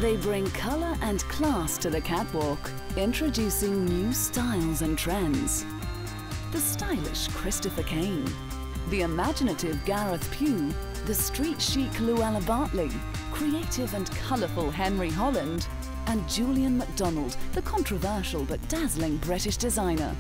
They bring colour and class to the catwalk, introducing new styles and trends. The stylish Christopher Kane, the imaginative Gareth Pugh, the street chic Luella Bartley, creative and colourful Henry Holland, and Julian MacDonald, the controversial but dazzling British designer.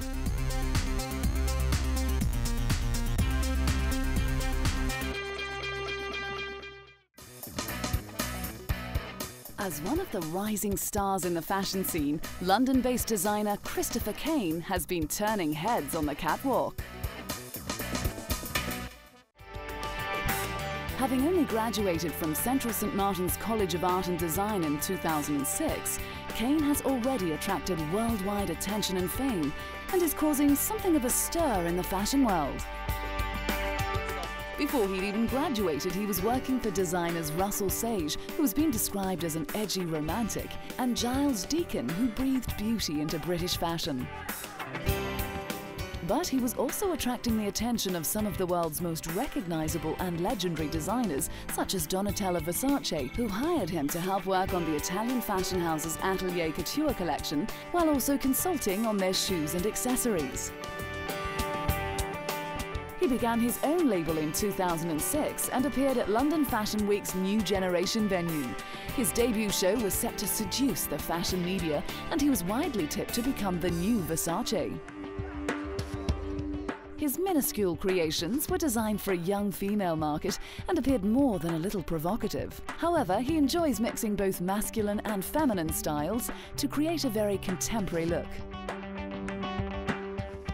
As one of the rising stars in the fashion scene, London-based designer Christopher Kane has been turning heads on the catwalk. Having only graduated from Central St Martin's College of Art and Design in 2006, Kane has already attracted worldwide attention and fame and is causing something of a stir in the fashion world. Before he'd even graduated, he was working for designers Russell Sage, who has been described as an edgy romantic, and Giles Deacon, who breathed beauty into British fashion. But he was also attracting the attention of some of the world's most recognizable and legendary designers, such as Donatella Versace, who hired him to help work on the Italian fashion house's Atelier Couture collection, while also consulting on their shoes and accessories. He began his own label in 2006 and appeared at London Fashion Week's New Generation venue. His debut show was set to seduce the fashion media, and he was widely tipped to become the new Versace. His minuscule creations were designed for a young female market and appeared more than a little provocative. However, he enjoys mixing both masculine and feminine styles to create a very contemporary look.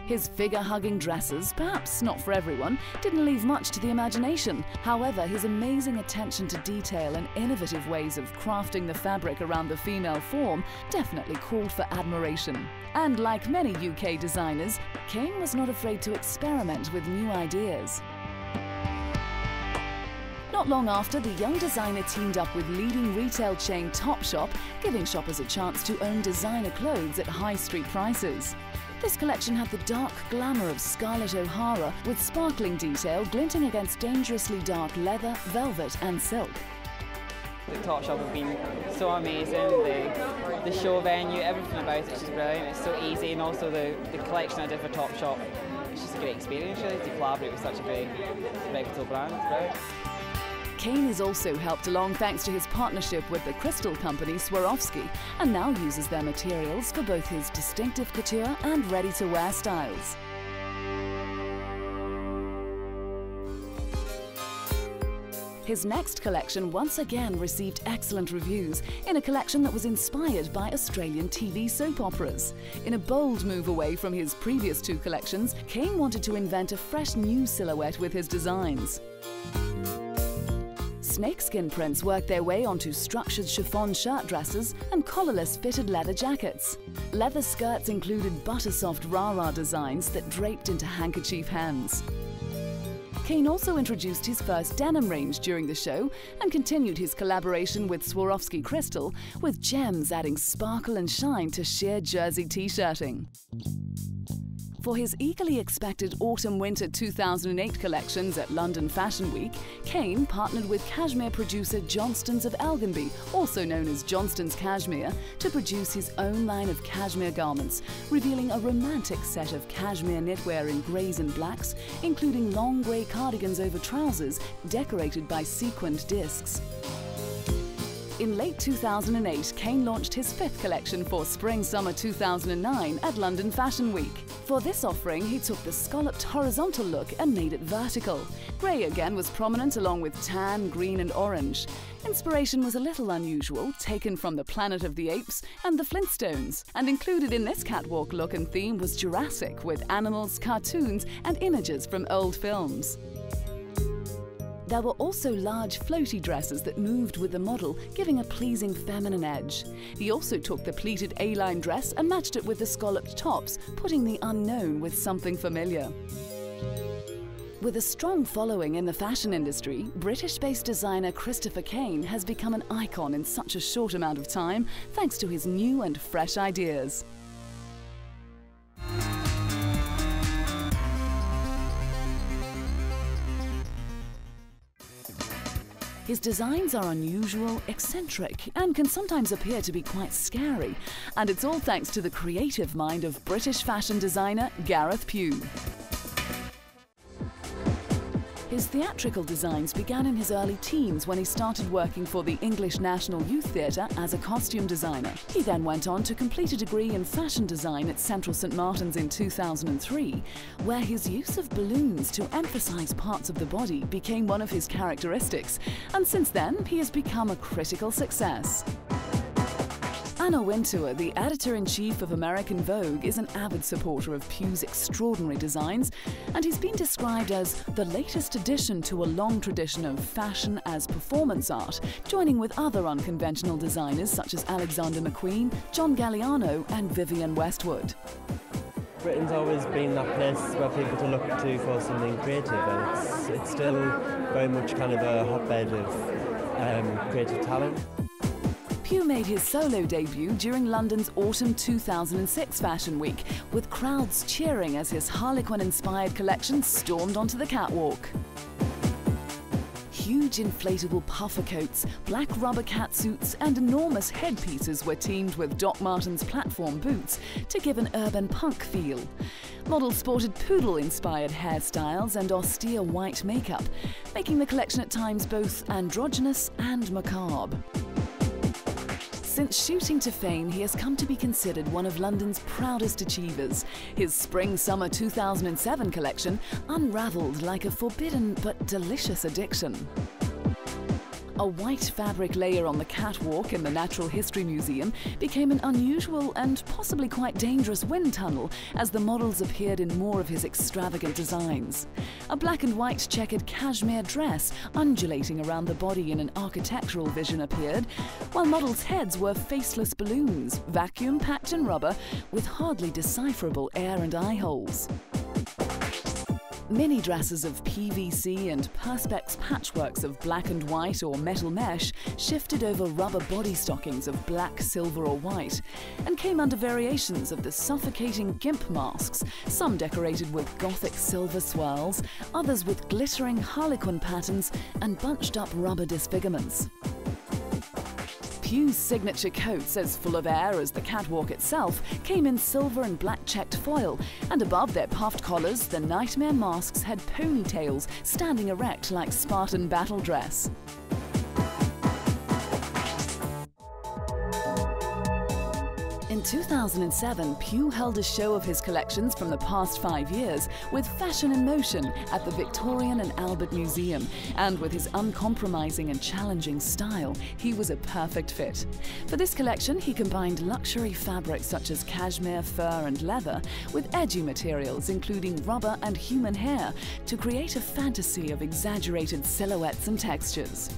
His figure-hugging dresses, perhaps not for everyone, didn't leave much to the imagination. However, his amazing attention to detail and innovative ways of crafting the fabric around the female form definitely called for admiration. And like many UK designers, Kane was not afraid to experiment with new ideas. Not long after, the young designer teamed up with leading retail chain Topshop, giving shoppers a chance to own designer clothes at high street prices. This collection had the dark glamour of Scarlett O'Hara, with sparkling detail glinting against dangerously dark leather, velvet and silk. The Topshop have been so amazing, the show venue, everything about it is just brilliant. It's so easy, and also the collection I did for Topshop, it's just a great experience really to collaborate with such a big, reputable brand. It's brilliant. Kane is also helped along thanks to his partnership with the crystal company Swarovski, and now uses their materials for both his distinctive couture and ready-to-wear styles. His next collection once again received excellent reviews, in a collection that was inspired by Australian TV soap operas. In a bold move away from his previous two collections, Kane wanted to invent a fresh new silhouette with his designs. Snakeskin prints worked their way onto structured chiffon shirt dresses and collarless fitted leather jackets. Leather skirts included buttersoft rah-rah designs that draped into handkerchief hems. Kane also introduced his first denim range during the show and continued his collaboration with Swarovski Crystal, with gems adding sparkle and shine to sheer jersey t-shirting. For his eagerly expected Autumn-Winter 2008 collections at London Fashion Week, Kane partnered with cashmere producer Johnstons of Elginby, also known as Johnstons Cashmere, to produce his own line of cashmere garments, revealing a romantic set of cashmere knitwear in greys and blacks, including long grey cardigans over trousers decorated by sequined discs. In late 2008, Kane launched his fifth collection for Spring-Summer 2009 at London Fashion Week. For this offering, he took the scalloped horizontal look and made it vertical. Grey again was prominent along with tan, green and orange. Inspiration was a little unusual, taken from the Planet of the Apes and the Flintstones. And included in this catwalk look and theme was Jurassic, with animals, cartoons and images from old films. There were also large floaty dresses that moved with the model, giving a pleasing feminine edge. He also took the pleated A-line dress and matched it with the scalloped tops, putting the unknown with something familiar. With a strong following in the fashion industry, British-based designer Christopher Kane has become an icon in such a short amount of time, thanks to his new and fresh ideas. His designs are unusual, eccentric, and can sometimes appear to be quite scary. And it's all thanks to the creative mind of British fashion designer Gareth Pugh. His theatrical designs began in his early teens when he started working for the English National Youth Theatre as a costume designer. He then went on to complete a degree in fashion design at Central St Martin's in 2003, where his use of balloons to emphasize parts of the body became one of his characteristics, and since then he has become a critical success. Anna Wintour, the editor-in-chief of American Vogue, is an avid supporter of Pugh's extraordinary designs, and he's been described as the latest addition to a long tradition of fashion as performance art, joining with other unconventional designers such as Alexander McQueen, John Galliano and Vivienne Westwood. Britain's always been that place where people to look to for something creative, and it's still very much kind of a hotbed of creative talent. Pugh made his solo debut during London's autumn 2006 Fashion Week, with crowds cheering as his Harlequin-inspired collection stormed onto the catwalk. Huge inflatable puffer coats, black rubber catsuits and enormous headpieces were teamed with Doc Martens platform boots to give an urban punk feel. Models sported poodle-inspired hairstyles and austere white makeup, making the collection at times both androgynous and macabre. Since shooting to fame, he has come to be considered one of London's proudest achievers. His Spring-Summer 2007 collection unravelled like a forbidden but delicious addiction. A white fabric layer on the catwalk in the Natural History Museum became an unusual and possibly quite dangerous wind tunnel as the models appeared in more of his extravagant designs. A black and white checkered cashmere dress undulating around the body in an architectural vision appeared, while models' heads were faceless balloons, vacuum-packed in rubber with hardly decipherable air and eye holes. Mini dresses of PVC and perspex patchworks of black and white or metal mesh shifted over rubber body stockings of black, silver or white, and came under variations of the suffocating gimp masks, some decorated with gothic silver swirls, others with glittering harlequin patterns and bunched up rubber disfigurements. Pugh's signature coats, as full of air as the catwalk itself, came in silver and black checked foil, and above their puffed collars, the nightmare masks had ponytails standing erect like Spartan battle dress. In 2007, Pugh held a show of his collections from the past 5 years with Fashion in Motion at the Victorian and Albert Museum, and with his uncompromising and challenging style, he was a perfect fit. For this collection, he combined luxury fabrics such as cashmere, fur and leather with edgy materials including rubber and human hair to create a fantasy of exaggerated silhouettes and textures.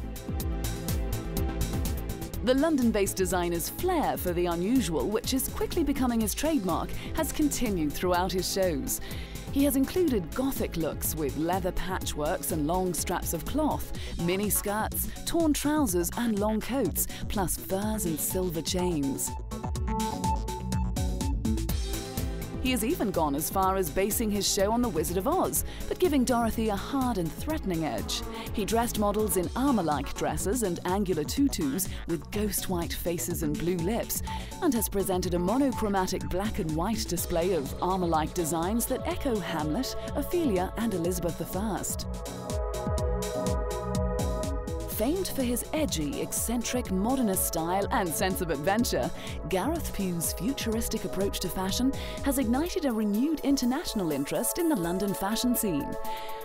The London-based designer's flair for the unusual, which is quickly becoming his trademark, has continued throughout his shows. He has included gothic looks with leather patchworks and long straps of cloth, mini skirts, torn trousers and long coats, plus furs and silver chains. He has even gone as far as basing his show on The Wizard of Oz, but giving Dorothy a hard and threatening edge. He dressed models in armour-like dresses and angular tutus with ghost white faces and blue lips, and has presented a monochromatic black and white display of armour-like designs that echo Hamlet, Ophelia and Elizabeth I. Famed for his edgy, eccentric, modernist style and sense of adventure, Gareth Pugh's futuristic approach to fashion has ignited a renewed international interest in the London fashion scene.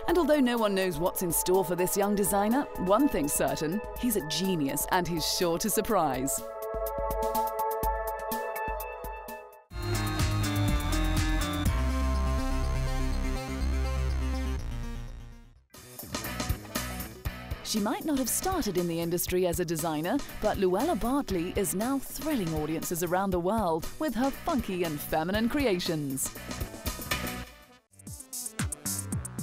And although no one knows what's in store for this young designer, one thing's certain, he's a genius and he's sure to surprise. She might not have started in the industry as a designer, but Luella Bartley is now thrilling audiences around the world with her funky and feminine creations.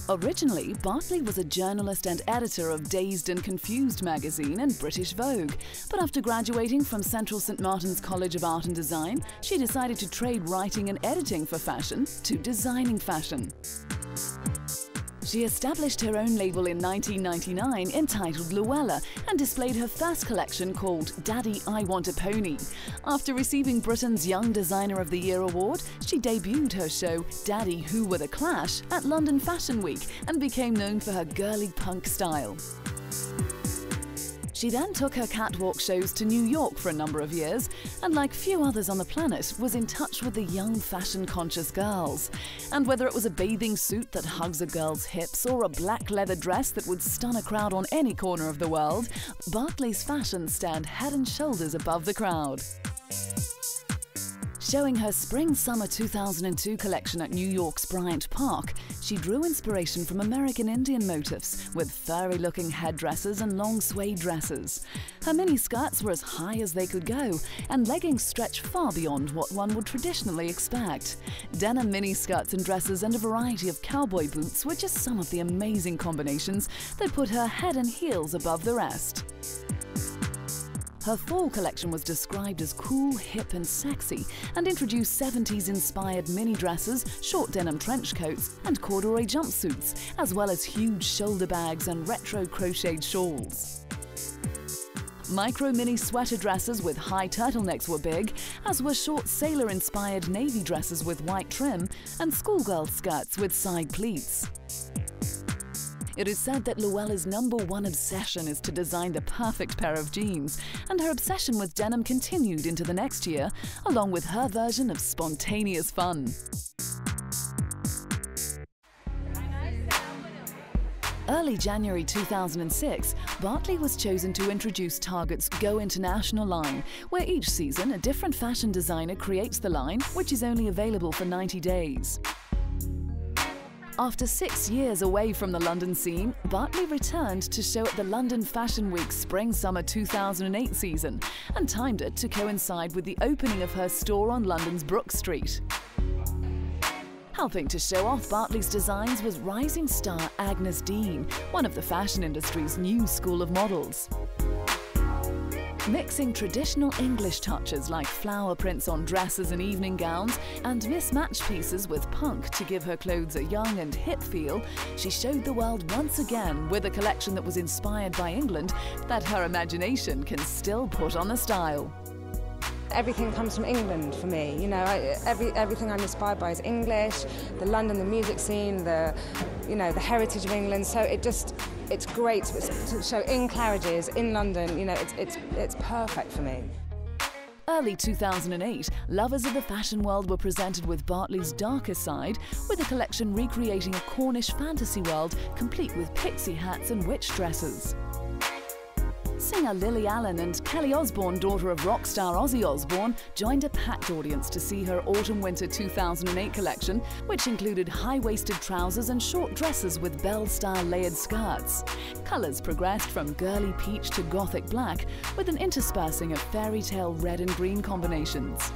Originally, Bartley was a journalist and editor of Dazed and Confused magazine and British Vogue, but after graduating from Central St Martin's College of Art and Design, she decided to trade writing and editing for fashion to designing fashion. She established her own label in 1999 entitled Luella and displayed her first collection called Daddy, I Want a Pony. After receiving Britain's Young Designer of the Year award, she debuted her show Daddy, Who Were the Clash at London Fashion Week and became known for her girly punk style. She then took her catwalk shows to New York for a number of years and, like few others on the planet, was in touch with the young fashion-conscious girls. And whether it was a bathing suit that hugs a girl's hips or a black leather dress that would stun a crowd on any corner of the world, Bartley's fashions stand head and shoulders above the crowd. Showing her Spring-Summer 2002 collection at New York's Bryant Park, she drew inspiration from American Indian motifs with furry-looking headdresses and long suede dresses. Her mini-skirts were as high as they could go, and leggings stretch far beyond what one would traditionally expect. Denim mini-skirts and dresses and a variety of cowboy boots were just some of the amazing combinations that put her head and heels above the rest. Her fall collection was described as cool, hip and sexy and introduced 70s-inspired mini dresses, short denim trench coats and corduroy jumpsuits, as well as huge shoulder bags and retro crocheted shawls. Micro-mini sweater dresses with high turtlenecks were big, as were short sailor-inspired navy dresses with white trim and schoolgirl skirts with side pleats. It is said that Luella's #1 obsession is to design the perfect pair of jeans, and her obsession with denim continued into the next year, along with her version of spontaneous fun. Early January 2006, Bartley was chosen to introduce Target's Go International line, where each season a different fashion designer creates the line, which is only available for 90 days. After 6 years away from the London scene, Bartley returned to show at the London Fashion Week Spring-Summer 2008 season and timed it to coincide with the opening of her store on London's Brook Street. Helping to show off Bartley's designs was rising star Agnes Dean, one of the fashion industry's new school of models. Mixing traditional English touches like flower prints on dresses and evening gowns and mismatched pieces with punk to give her clothes a young and hip feel, she showed the world once again with a collection that was inspired by England that her imagination can still put on the style. Everything comes from England for me, you know. Everything I'm inspired by is English, the London, the music scene, the heritage of England. So it's great to show in Claridge's, in London. You know, it's perfect for me. Early 2008, lovers of the fashion world were presented with Bartley's darker side, with a collection recreating a Cornish fantasy world complete with pixie hats and witch dresses. Singer Lily Allen and Kelly Osbourne, daughter of rock star Ozzy Osbourne, joined a packed audience to see her Autumn-Winter 2008 collection, which included high-waisted trousers and short dresses with bell-style layered skirts. Colours progressed from girly peach to gothic black, with an interspersing of fairy tale red and green combinations.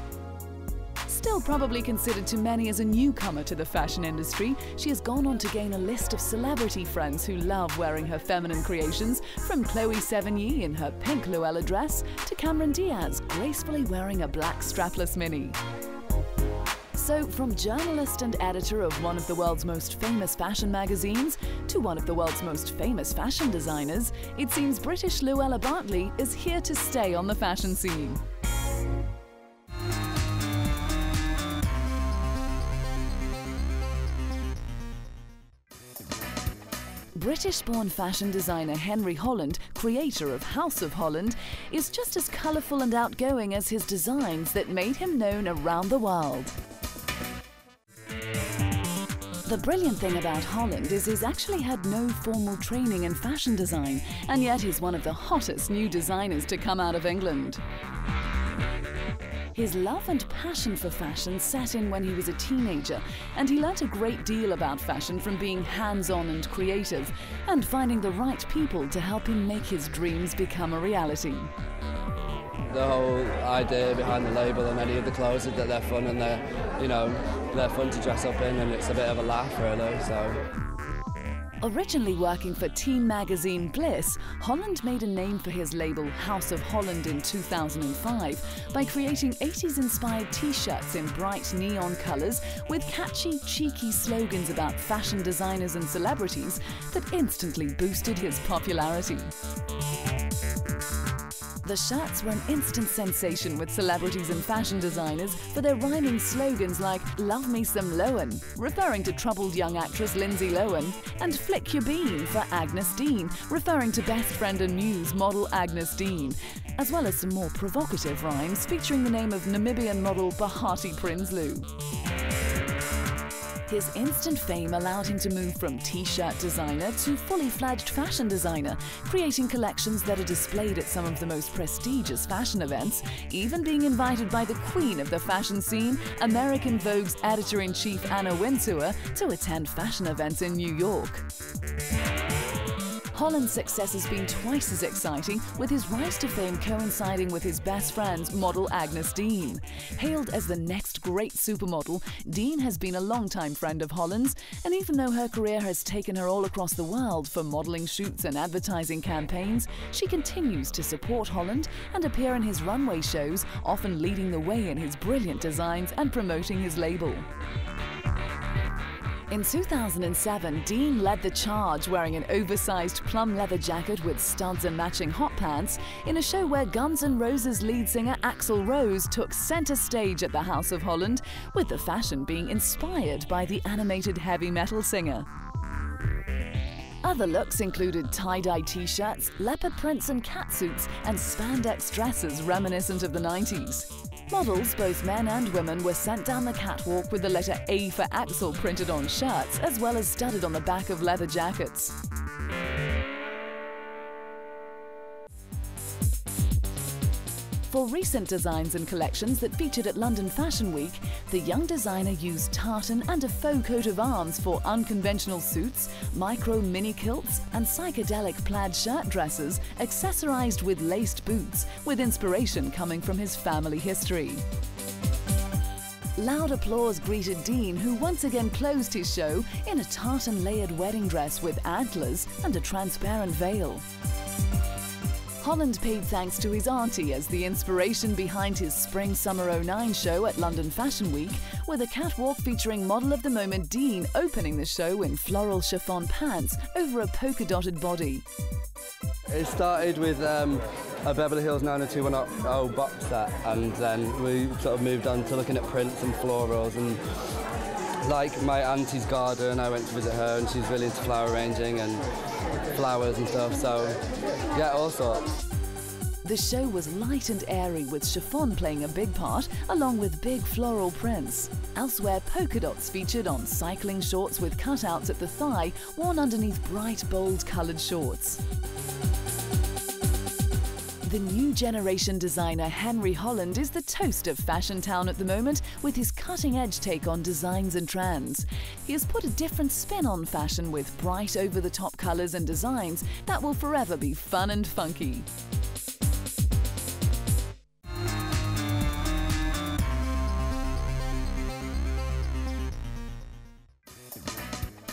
Still probably considered to many as a newcomer to the fashion industry, she has gone on to gain a list of celebrity friends who love wearing her feminine creations, from Chloe Sevigny in her pink Luella dress to Cameron Diaz gracefully wearing a black strapless mini. So, from journalist and editor of one of the world's most famous fashion magazines to one of the world's most famous fashion designers, it seems British Luella Bartley is here to stay on the fashion scene. British-born fashion designer Henry Holland, creator of House of Holland, is just as colourful and outgoing as his designs that made him known around the world. The brilliant thing about Holland is he's actually had no formal training in fashion design, and yet he's one of the hottest new designers to come out of England. His love and passion for fashion set in when he was a teenager, and he learnt a great deal about fashion from being hands-on and creative, and finding the right people to help him make his dreams become a reality. The whole idea behind the label and any of the clothes is that they're fun and they're fun to dress up in, and it's a bit of a laugh really. So Originally working for teen magazine Bliss, Holland made a name for his label House of Holland in 2005 by creating 80s-inspired t-shirts in bright neon colours with catchy, cheeky slogans about fashion designers and celebrities that instantly boosted his popularity. The shirts were an instant sensation with celebrities and fashion designers for their rhyming slogans like "Love me some Lohan," referring to troubled young actress Lindsay Lohan, and "Flick your bean" for Agnes Dean, referring to best friend and muse model Agnes Dean, as well as some more provocative rhymes featuring the name of Namibian model Bahati Prinsloo. His instant fame allowed him to move from t-shirt designer to fully fledged fashion designer, creating collections that are displayed at some of the most prestigious fashion events, even being invited by the queen of the fashion scene, American Vogue's editor-in-chief Anna Wintour, to attend fashion events in New York. Holland's success has been twice as exciting, with his rise to fame coinciding with his best friend, model Agnes Dean. Hailed as the next great supermodel, Dean has been a long-time friend of Holland's, and even though her career has taken her all across the world for modeling shoots and advertising campaigns, she continues to support Holland and appear in his runway shows, often leading the way in his brilliant designs and promoting his label. In 2007, Dean led the charge wearing an oversized plum leather jacket with studs and matching hot pants in a show where Guns N' Roses lead singer Axl Rose took center stage at the House of Holland, with the fashion being inspired by the animated heavy metal singer. Other looks included tie-dye t-shirts, leopard prints and catsuits, and spandex dresses reminiscent of the 90s. Models, both men and women, were sent down the catwalk with the letter A for Axl printed on shirts, as well as studded on the back of leather jackets. For recent designs and collections that featured at London Fashion Week, the young designer used tartan and a faux coat of arms for unconventional suits, micro mini kilts, and psychedelic plaid shirt dresses accessorized with laced boots, with inspiration coming from his family history. Loud applause greeted Dean, who once again closed his show in a tartan-layered wedding dress with antlers and a transparent veil. Holland paid thanks to his auntie as the inspiration behind his Spring-Summer '09 show at London Fashion Week, with a catwalk featuring model of the moment Dean opening the show in floral chiffon pants over a polka-dotted body. It started with a Beverly Hills 90210 box set, and then we sort of moved on to looking at prints and florals, and like my auntie's garden, I went to visit her and she's really into flower arranging and flowers and stuff, so yeah, all sorts. The show was light and airy, with chiffon playing a big part, along with big floral prints. Elsewhere, polka dots featured on cycling shorts with cutouts at the thigh, worn underneath bright, bold coloured shorts. The new generation designer Henry Holland is the toast of Fashion Town at the moment, with his cutting-edge take on designs and trends. He has put a different spin on fashion with bright, over-the-top colours and designs that will forever be fun and funky.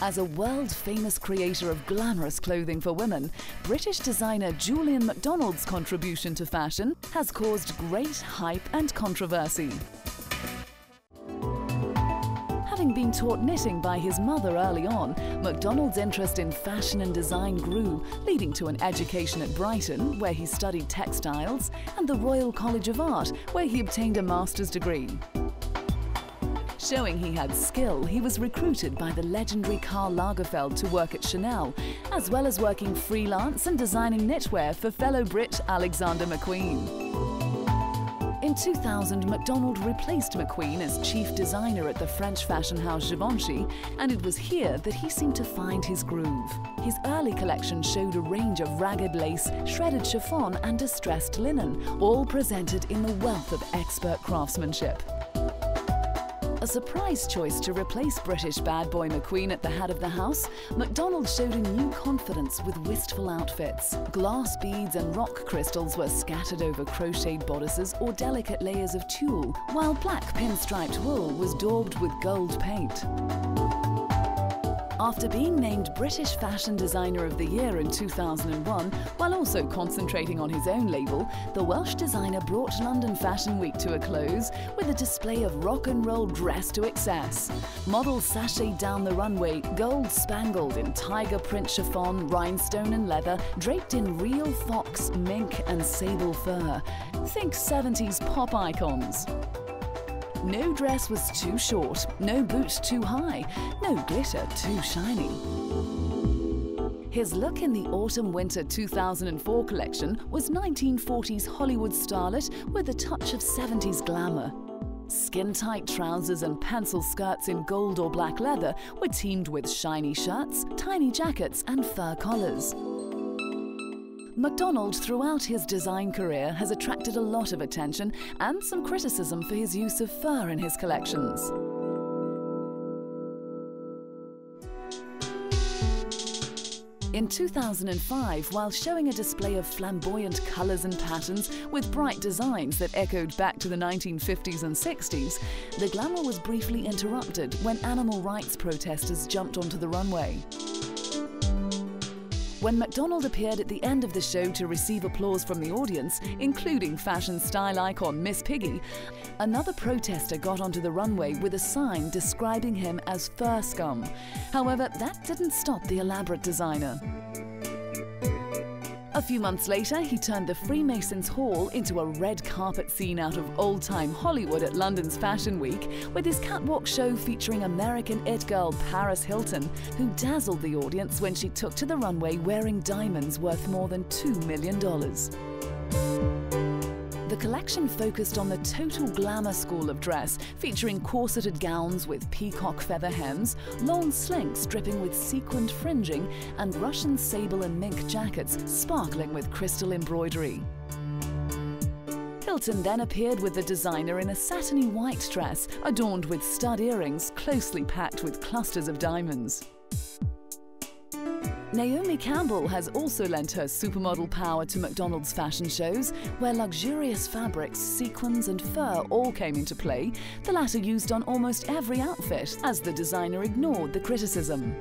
As a world-famous creator of glamorous clothing for women, British designer Julian McDonald's contribution to fashion has caused great hype and controversy. Having been taught knitting by his mother early on, McDonald's interest in fashion and design grew, leading to an education at Brighton, where he studied textiles, and the Royal College of Art, where he obtained a master's degree. Showing he had skill, he was recruited by the legendary Karl Lagerfeld to work at Chanel, as well as working freelance and designing knitwear for fellow Brit Alexander McQueen. In 2000, McDonald replaced McQueen as chief designer at the French fashion house Givenchy, and it was here that he seemed to find his groove. His early collection showed a range of ragged lace, shredded chiffon and distressed linen, all presented in the wealth of expert craftsmanship. A surprise choice to replace British bad boy McQueen at the head of the house, McDonald showed a new confidence with wistful outfits. Glass beads and rock crystals were scattered over crocheted bodices or delicate layers of tulle, while black pinstriped wool was daubed with gold paint. After being named British Fashion Designer of the Year in 2001, while also concentrating on his own label, the Welsh designer brought London Fashion Week to a close with a display of rock and roll dress to excess. Models sashayed down the runway, gold spangled in tiger print chiffon, rhinestone and leather, draped in real fox, mink and sable fur. Think 70s pop icons. No dress was too short, no boot too high, no glitter too shiny. His look in the Autumn-Winter 2004 collection was 1940s Hollywood starlet with a touch of 70s glamour. Skin-tight trousers and pencil skirts in gold or black leather were teamed with shiny shirts, tiny jackets and fur collars. McDonald, throughout his design career, has attracted a lot of attention and some criticism for his use of fur in his collections. In 2005, while showing a display of flamboyant colours and patterns with bright designs that echoed back to the 1950s and 60s, the glamour was briefly interrupted when animal rights protesters jumped onto the runway. When McDonald appeared at the end of the show to receive applause from the audience, including fashion style icon Miss Piggy, another protester got onto the runway with a sign describing him as fur scum. However, that didn't stop the elaborate designer. A few months later, he turned the Freemasons' Hall into a red carpet scene out of old-time Hollywood at London's Fashion Week, with his catwalk show featuring American it girl Paris Hilton, who dazzled the audience when she took to the runway wearing diamonds worth more than $2 million. The collection focused on the total glamour school of dress, featuring corseted gowns with peacock feather hems, long slinks dripping with sequined fringing, and Russian sable and mink jackets sparkling with crystal embroidery. Hilton then appeared with the designer in a satiny white dress adorned with stud earrings closely packed with clusters of diamonds. Naomi Campbell has also lent her supermodel power to McDonald's fashion shows, where luxurious fabrics, sequins and fur all came into play, the latter used on almost every outfit, as the designer ignored the criticism.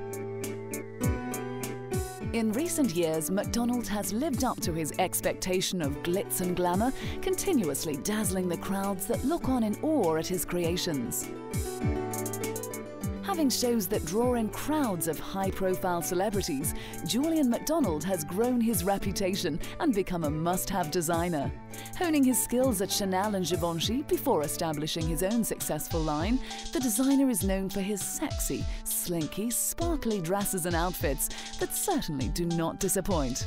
In recent years, McDonald has lived up to his expectation of glitz and glamour, continuously dazzling the crowds that look on in awe at his creations. Having shows that draw in crowds of high-profile celebrities, Julian McDonald has grown his reputation and become a must-have designer. Honing his skills at Chanel and Givenchy before establishing his own successful line, the designer is known for his sexy, slinky, sparkly dresses and outfits that certainly do not disappoint.